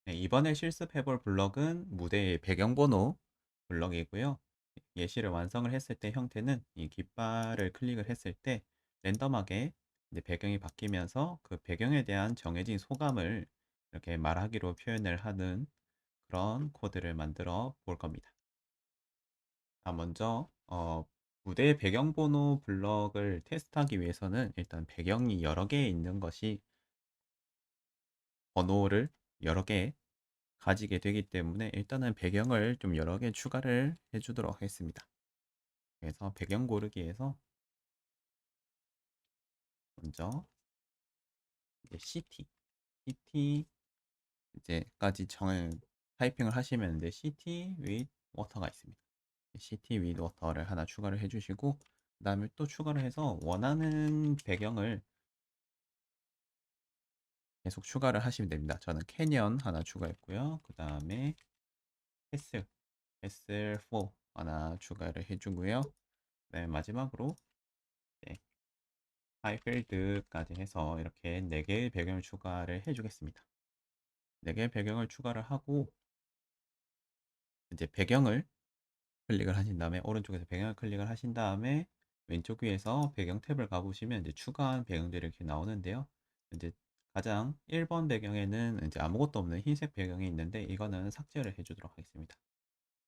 네, 이번에 실습해 볼 블럭은 무대의 배경번호 블럭이고요. 예시를 완성을 했을 때 형태는 이 깃발을 클릭을 했을 때 랜덤하게 이제 배경이 바뀌면서 그 배경에 대한 정해진 소감을 이렇게 말하기로 표현을 하는 그런 코드를 만들어 볼 겁니다. 먼저 무대의 배경번호 블럭을 테스트하기 위해서는 일단 배경이 여러 개 있는 것이 번호를 여러 개 가지게 되기 때문에 일단은 배경을 좀 여러 개 추가를 해 주도록 하겠습니다. 그래서 배경 고르기에서 먼저 이제 CT 이제까지 정을 타이핑을 하시면 이제 CT with water가 있습니다. CT with water를 하나 추가를 해 주시고 그다음에 또 추가를 해서 원하는 배경을 계속 추가를 하시면 됩니다. 저는 캐년 하나 추가했고요. 그다음에 캐슬, 캐슬 4 하나 추가를 해 주고요. 그다음에 마지막으로 네, 하이필드까지 해서 이렇게 4개의 배경을 추가를 해 주겠습니다. 4개의 배경을 추가를 하고 이제 배경을 클릭을 하신 다음에 오른쪽에서 배경을 클릭을 하신 다음에 왼쪽 위에서 배경 탭을 가보시면 이제 추가한 배경들이 이렇게 나오는데요. 이제 가장 1번 배경에는 이제 아무것도 없는 흰색 배경이 있는데 이거는 삭제를 해주도록 하겠습니다.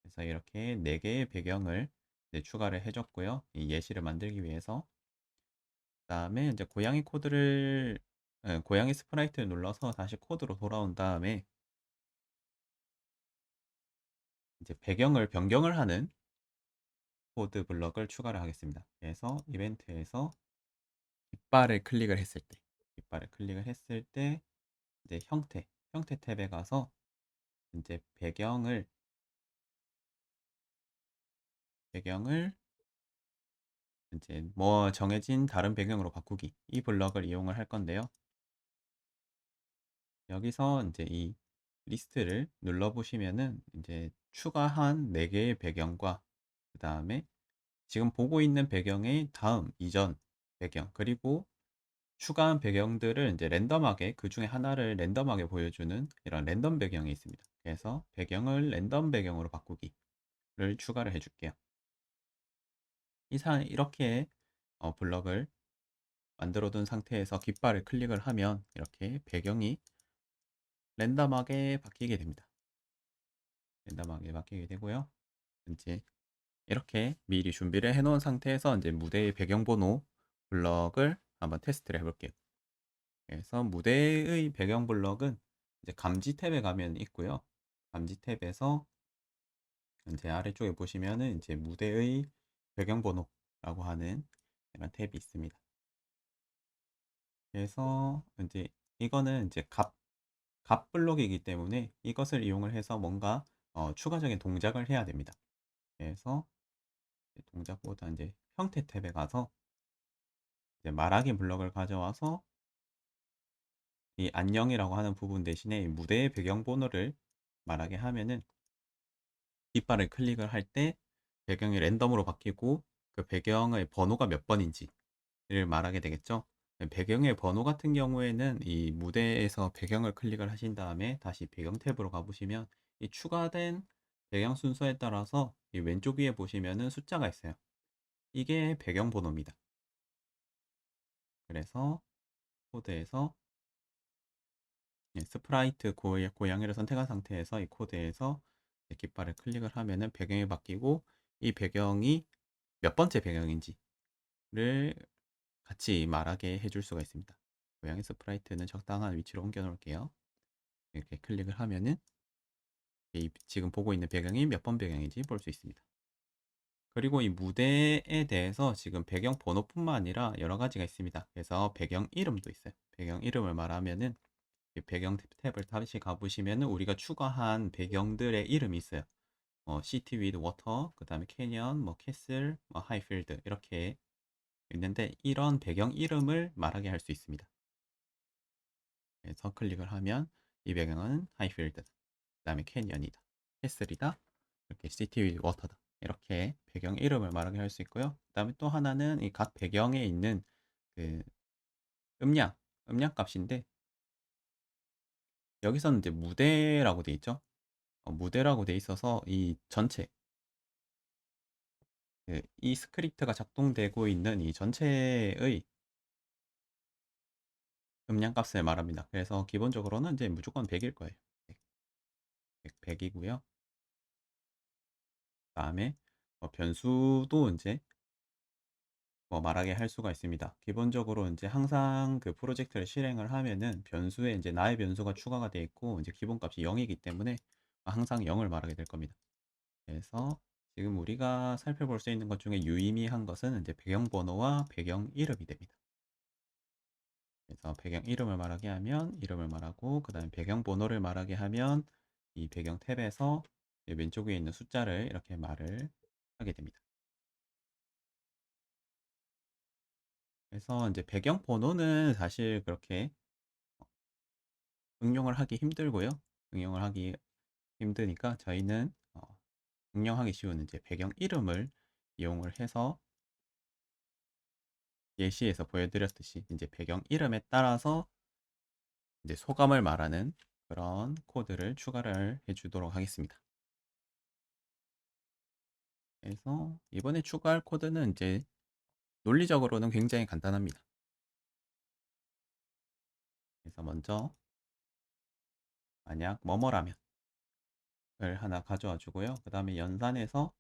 그래서 이렇게 4개의 배경을 이제 추가를 해줬고요. 이 예시를 만들기 위해서 그다음에 이제 고양이 스프라이트를 눌러서 다시 코드로 돌아온 다음에 이제 배경을 변경을 하는 코드 블럭을 추가를 하겠습니다. 그래서 이벤트에서 깃발을 클릭을 했을 때 이제 형태 탭에 가서 이제 배경을 이제 뭐 정해진 다른 배경으로 바꾸기 이 블럭을 이용을 할 건데요. 여기서 이제 이 리스트를 눌러 보시면은 이제 추가한 4개의 배경과 그 다음에 지금 보고 있는 배경의 다음 이전 배경 그리고 추가한 배경들을 이제 랜덤하게 그 중에 하나를 랜덤하게 보여주는 이런 랜덤 배경이 있습니다. 그래서 배경을 랜덤 배경으로 바꾸기를 추가를 해줄게요. 이렇게 블럭을 만들어 둔 상태에서 깃발을 클릭을 하면 이렇게 배경이 랜덤하게 바뀌게 됩니다. 랜덤하게 바뀌게 되고요. 이제 이렇게 미리 준비를 해 놓은 상태에서 이제 무대의 배경번호 블럭을 한번 테스트를 해볼게요. 그래서 무대의 배경 블럭은 이제 감지 탭에 가면 있고요. 감지 탭에서 이제 아래쪽에 보시면은 이제 무대의 배경번호라고 하는 이런 탭이 있습니다. 그래서 이제 이거는 이제 값 블록이기 때문에 이것을 이용을 해서 뭔가 추가적인 동작을 해야 됩니다. 그래서 동작보다 이제 형태 탭에 가서 이제 말하기 블럭을 가져와서 이 안녕이라고 하는 부분 대신에 무대의 배경번호를 말하게 하면은 깃발을 클릭을 할 때 배경이 랜덤으로 바뀌고 그 배경의 번호가 몇 번인지를 말하게 되겠죠. 배경의 번호 같은 경우에는 이 무대에서 배경을 클릭을 하신 다음에 다시 배경 탭으로 가보시면 이 추가된 배경 순서에 따라서 이 왼쪽 위에 보시면은 숫자가 있어요. 이게 배경 번호입니다. 그래서 코드에서 스프라이트 고양이를 선택한 상태에서 이 코드에서 깃발을 클릭을 하면은 배경이 바뀌고 이 배경이 몇 번째 배경인지를 같이 말하게 해줄 수가 있습니다. 고양이 스프라이트는 적당한 위치로 옮겨 놓을게요. 이렇게 클릭을 하면은 지금 보고 있는 배경이 몇 번 배경인지 볼 수 있습니다. 그리고 이 무대에 대해서 지금 배경 번호뿐만 아니라 여러 가지가 있습니다. 그래서 배경 이름도 있어요. 배경 이름을 말하면은 이 배경 탭을 다시 가보시면은 우리가 추가한 배경들의 이름이 있어요. 시티 위드 워터, 그 다음에 캐니언, 뭐 캐슬, 뭐 하이필드 이렇게 있는데 이런 배경 이름을 말하게 할 수 있습니다. 그래서 클릭을 하면 이 배경은 하이필드다. 그 다음에 캐니언이다. 캐슬이다. 이렇게 시티 위드 워터다. 이렇게 배경 이름을 말하게 할 수 있고요. 그 다음에 또 하나는 이 각 배경에 있는 그 음량 값인데 여기서는 이제 무대라고 돼 있죠. 무대라고 돼 있어서 이 전체 이 스크립트가 작동되고 있는 이 전체의 음량 값을 말합니다. 그래서 기본적으로는 이제 무조건 100일 거예요. 100, 이고요 그다음에 변수도 이제 말하게 할 수가 있습니다. 기본적으로 이제 항상 그 프로젝트를 실행을 하면은 변수에 이제 나의 변수가 추가가 되어 있고 이제 기본값이 0이기 때문에 항상 0을 말하게 될 겁니다. 그래서 지금 우리가 살펴볼 수 있는 것 중에 유의미한 것은 이제 배경 번호와 배경 이름이 됩니다. 그래서 배경 이름을 말하게 하면 이름을 말하고 그 다음에 배경 번호를 말하게 하면 이 배경 탭에서 왼쪽 위에 있는 숫자를 이렇게 말을 하게 됩니다. 그래서 이제 배경 번호는 사실 그렇게 응용을 하기 힘들고요. 응용을 하기 힘드니까 저희는 응용하기 쉬운 이제 배경 이름을 이용을 해서 예시에서 보여드렸듯이 이제 배경 이름에 따라서 이제 소감을 말하는 그런 코드를 추가를 해주도록 하겠습니다. 그래서 이번에 추가할 코드는 이제 논리적으로는 굉장히 간단합니다. 그래서 먼저 만약 뭐뭐라면을 하나 가져와 주고요. 그 다음에 연산해서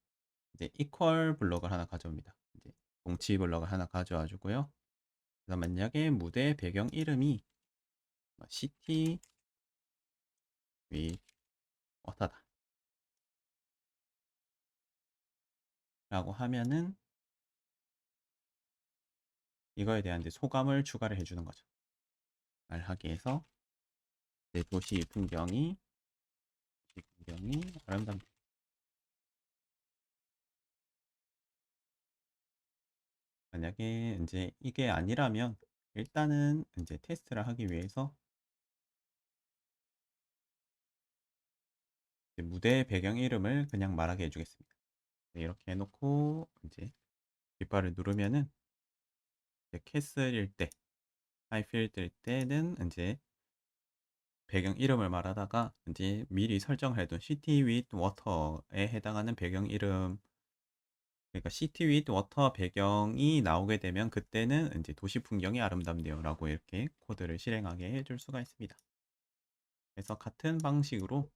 이제 equal 블록을 하나 가져옵니다. 이제 동치 블록을 하나 가져와 주고요. 그래서 만약에 무대 배경 이름이 city with water다 라고 하면은 이거에 대한 이제 소감을 추가를 해주는 거죠. 말하기 해서 내 도시 풍경이 아름답다. 만약에 이제 이게 아니라면 일단은 이제 테스트를 하기 위해서 이제 무대 배경 이름을 그냥 말하게 해주겠습니다. 네, 이렇게 해놓고 이제 깃발을 누르면은 이제 캐슬일 때, 하이필드일 때는 이제 배경 이름을 말하다가 이제 미리 설정을 해둔 City with Water에 해당하는 배경 이름, 그러니까 City with Water 배경이 나오게 되면 그때는 이제 도시 풍경이 아름답네요 라고 이렇게 코드를 실행하게 해줄 수가 있습니다. 그래서 같은 방식으로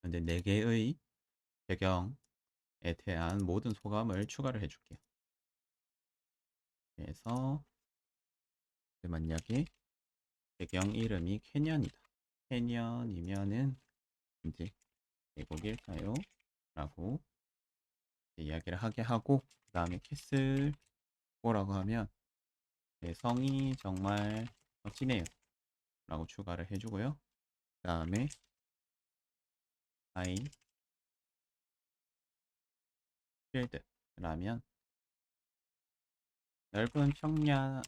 이제 4개의 배경에 대한 모든 소감을 추가를 해줄게요. 그래서 만약에 배경 이름이 캐년이다. 캐년이면은 이제 계곡일까요? 라고 이야기를 하게 하고 그 다음에 캐슬고라고 하면 성이 정말 멋지네요 라고 추가를 해주고요. 그 다음에 하이필드라면 넓은 평야네요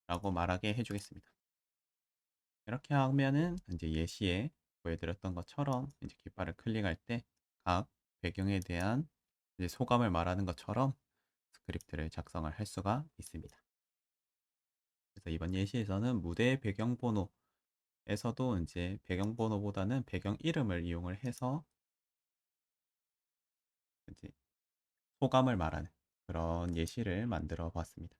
라고 말하게 해주겠습니다. 이렇게 하면은 이제 예시에 보여드렸던 것처럼 이제 깃발을 클릭할 때 각 배경에 대한 이제 소감을 말하는 것처럼 스크립트를 작성을 할 수가 있습니다. 그래서 이번 예시에서는 무대 배경 번호에서도 이제 배경 번호보다는 배경 이름을 이용을 해서 이제 소감을 말하는 그런 예시를 만들어 보았습니다.